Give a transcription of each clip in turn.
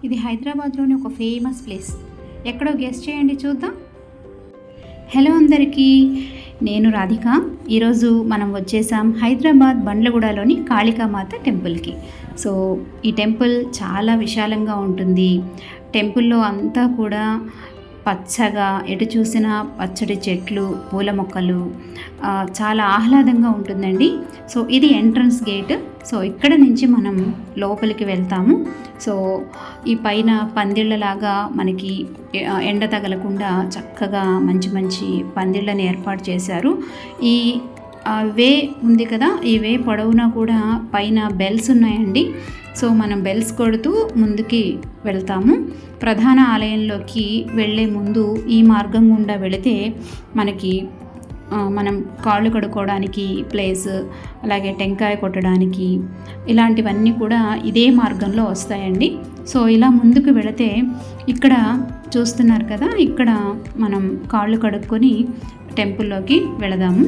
ఇది హైదరాబాద్లోని ఒక ఫేమస్ ప్లేస్. ఎక్కడో గెస్ట్ చేయండి చూద్దాం. హలో అందరికీ, నేను రాధిక. ఈరోజు మనం వచ్చేసాం హైదరాబాద్ బండ్లగూడలోని కాళికామాత టెంపుల్కి. సో ఈ టెంపుల్ చాలా విశాలంగా ఉంటుంది. టెంపుల్లో అంతా కూడా పచ్చగా, ఎటు చూసినా పచ్చడి చెట్లు, పూల మొక్కలు, చాలా ఆహ్లాదంగా ఉంటుందండి. సో ఇది ఎంట్రన్స్ గేట్. సో ఇక్కడ నుంచి మనం లోపలికి వెళ్తాము. సో ఈ పైన పందిళ్ళలాగా మనకి ఎండ తగలకుండా చక్కగా మంచి మంచి పందిళ్ళని ఏర్పాటు చేశారు. ఈ వే ఉంది కదా, ఈ వే పొడవునా కూడా పైన బెల్స్ ఉన్నాయండి. సో మనం బెల్స్ కొడుతూ ముందుకి వెళ్తాము. ప్రధాన ఆలయంలోకి వెళ్ళే ముందు ఈ మార్గం గుండా వెళితే మనకి మనం కాళ్ళు కడుక్కోవడానికి ప్లేస్, అలాగే టెంకాయ కొట్టడానికి ఇలాంటివన్నీ కూడా ఇదే మార్గంలో వస్తాయండి. సో ఇలా ముందుకు వెళితే ఇక్కడ చూస్తున్నారు కదా, ఇక్కడ మనం కాళ్ళు కడుక్కొని టెంపుల్లోకి వెళదాము.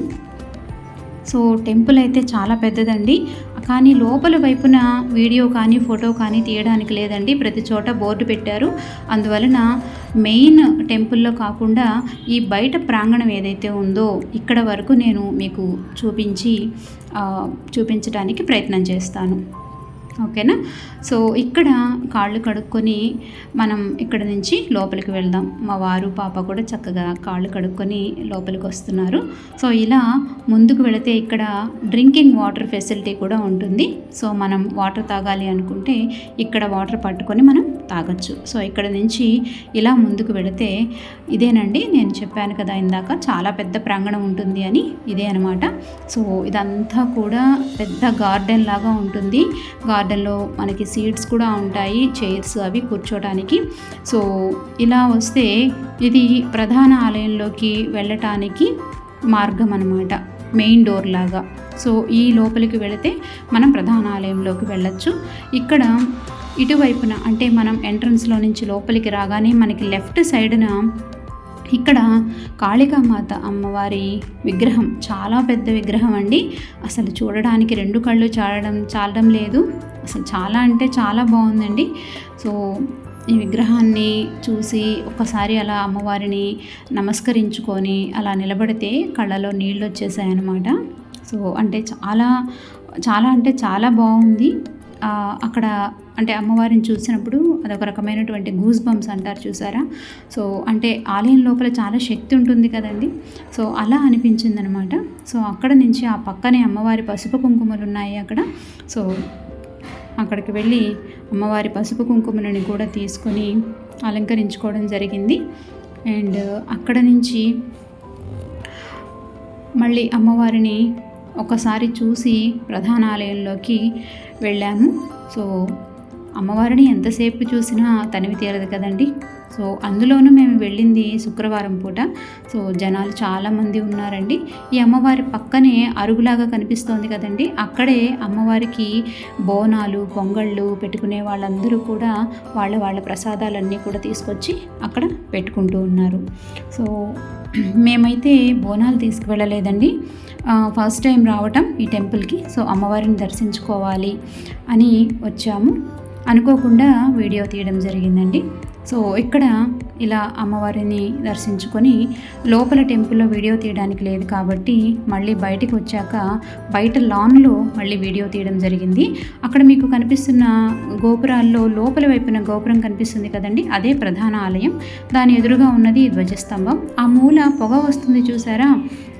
సో టెంపుల్ అయితే చాలా పెద్దదండి, కానీ లోపల వైపున వీడియో కానీ ఫోటో కానీ తీయడానికి లేదండి. ప్రతి చోట బోర్డు పెట్టారు. అందువలన మెయిన్ టెంపుల్లో కాకుండా ఈ బయట ప్రాంగణం ఏదైతే ఉందో ఇక్కడ వరకు నేను మీకు చూపించడానికి ప్రయత్నం చేస్తాను. ఓకేనా? సో ఇక్కడ కాళ్ళు కడుక్కొని మనం ఇక్కడ నుంచి లోపలికి వెళ్దాం. మా వారు పాప కూడా చక్కగా కాళ్ళు కడుక్కొని లోపలికి వస్తున్నారు. సో ఇలా ముందుకు వెళితే ఇక్కడ డ్రింకింగ్ వాటర్ ఫెసిలిటీ కూడా ఉంటుంది. సో మనం వాటర్ తాగాలి అనుకుంటే ఇక్కడ వాటర్ పట్టుకొని మనం తాగొచ్చు. సో ఇక్కడ నుంచి ఇలా ముందుకు వెళితే ఇదేనండి, నేను చెప్పాను కదా ఇందాక చాలా పెద్ద ప్రాంగణం ఉంటుంది అని, ఇదే అనమాట. సో ఇదంతా కూడా పెద్ద గార్డెన్ లాగా ఉంటుంది. గార్డెన్లో మనకి సీట్స్ కూడా ఉంటాయి, చైర్స్ అవి కూర్చోడానికి. సో ఇలా వస్తే ఇది ప్రధాన ఆలయంలోకి వెళ్ళటానికి మార్గం అన్నమాట, మెయిన్ డోర్ లాగా. సో ఈ లోపలికి వెళితే మనం ప్రధాన ఆలయంలోకి వెళ్ళొచ్చు. ఇక్కడ ఇటువైపున అంటే మనం ఎంట్రన్స్లో నుంచి లోపలికి రాగానే మనకి లెఫ్ట్ సైడ్న ఇక్కడ కాళికామాత అమ్మవారి విగ్రహం, చాలా పెద్ద విగ్రహం అండి. అసలు చూడడానికి రెండు కళ్ళు చాలడం లేదు. అసలు చాలా అంటే చాలా బాగుందండి. సో ఈ విగ్రహాన్ని చూసి ఒక్కసారి అలా అమ్మవారిని నమస్కరించుకొని అలా నిలబడితే కళ్ళలో నీళ్ళు వచ్చేసాయన్నమాట. సో అంటే చాలా బాగుంది. అక్కడ అంటే అమ్మవారిని చూసినప్పుడు అదొక రకమైనటువంటి గూస్ బంప్స్ అంటారు చూసారా. సో అంటే ఆలయం లోపల చాలా శక్తి ఉంటుంది కదండి. సో అలా అనిపించింది అనమాట. సో అక్కడ నుంచి ఆ పక్కనే అమ్మవారి పసుపు కుంకుమలు ఉన్నాయి అక్కడ. సో అక్కడికి వెళ్ళి అమ్మవారి పసుపు కుంకుమలని కూడా తీసుకొని అలంకరించుకోవడం జరిగింది. అండ్ అక్కడ నుంచి మళ్ళీ అమ్మవారిని ఒకసారి చూసి ప్రధాన ఆలయంలోకి వెళ్ళాము. సో అమ్మవారిని ఎంతసేపు చూసినా తనివి తీరదు కదండి. సో అందులోనూ మేము వెళ్ళింది శుక్రవారం పూట. సో జనాలు చాలామంది ఉన్నారండి. ఈ అమ్మవారి పక్కనే అరుగులాగా కనిపిస్తోంది కదండి, అక్కడే అమ్మవారికి బోనాలు, పొంగళ్ళు పెట్టుకునే వాళ్ళందరూ కూడా వాళ్ళ ప్రసాదాలన్నీ కూడా తీసుకొచ్చి అక్కడ పెట్టుకుంటూ ఉన్నారు. సో మేమైతే బోనాలు తీసుకువెళ్ళలేదండి. ఫస్ట్ టైం రావటం ఈ టెంపుల్కి. సో అమ్మవారిని దర్శించుకోవాలి అని వచ్చాము. అనుకోకుండా వీడియో తీయడం జరిగిందండి. సో ఇక్కడ ఇలా అమ్మవారిని దర్శించుకొని లోపల టెంపుల్లో వీడియో తీయడానికి లేదు కాబట్టి మళ్ళీ బయటికి వచ్చాక బయట లాన్లో మళ్ళీ వీడియో తీయడం జరిగింది. అక్కడ మీకు కనిపిస్తున్న గోపురాల్లో లోపల వైపున గోపురం కనిపిస్తుంది కదండి, అదే ప్రధాన ఆలయం. దాని ఎదురుగా ఉన్నది ధ్వజస్తంభం. ఆ మూల పొగ వస్తుంది చూసారా,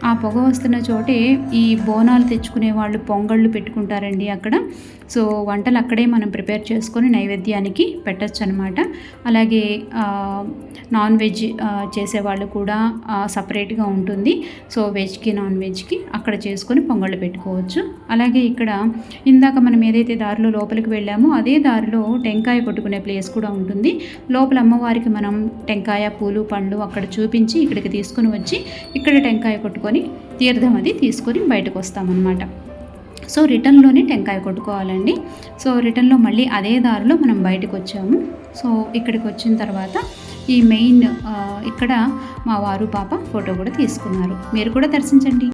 ఆ పొగ వస్తున్న చోటే ఈ బోనాలు తెచ్చుకునే వాళ్ళు పొంగళ్ళు పెట్టుకుంటారండి అక్కడ. సో వంటలు అక్కడే మనం ప్రిపేర్ చేసుకొని నైవేద్యానికి పెట్టచ్చు అనమాట. అలాగే నాన్ వెజ్ చేసేవాళ్ళు కూడా సపరేట్గా ఉంటుంది. సో వెజ్కి నాన్ వెజ్కి అక్కడ చేసుకొని పొంగళ్ళు పెట్టుకోవచ్చు. అలాగే ఇక్కడ ఇందాక మనం ఏదైతే దారిలో లోపలికి వెళ్ళామో అదే దారిలో టెంకాయ కొట్టుకునే ప్లేస్ కూడా ఉంటుంది. లోపల అమ్మవారికి మనం టెంకాయ, పూలు, పండ్లు అక్కడ చూపించి ఇక్కడికి తీసుకుని వచ్చి ఇక్కడ టెంకాయ కొట్టుకొని తీర్థం అది తీసుకొని బయటకు వస్తామన్నమాట. సో రిటర్న్లోనే టెంకాయ కొట్టుకోవాలండి. సో రిటర్న్లో మళ్ళీ అదే దారిలో మనం బయటకు వచ్చాము. సో ఇక్కడికి వచ్చిన తర్వాత ఈ మెయిన్ ఇక్కడ మా వారు పాప ఫోటో కూడా తీసుకున్నారు. మీరు కూడా దర్శించండి.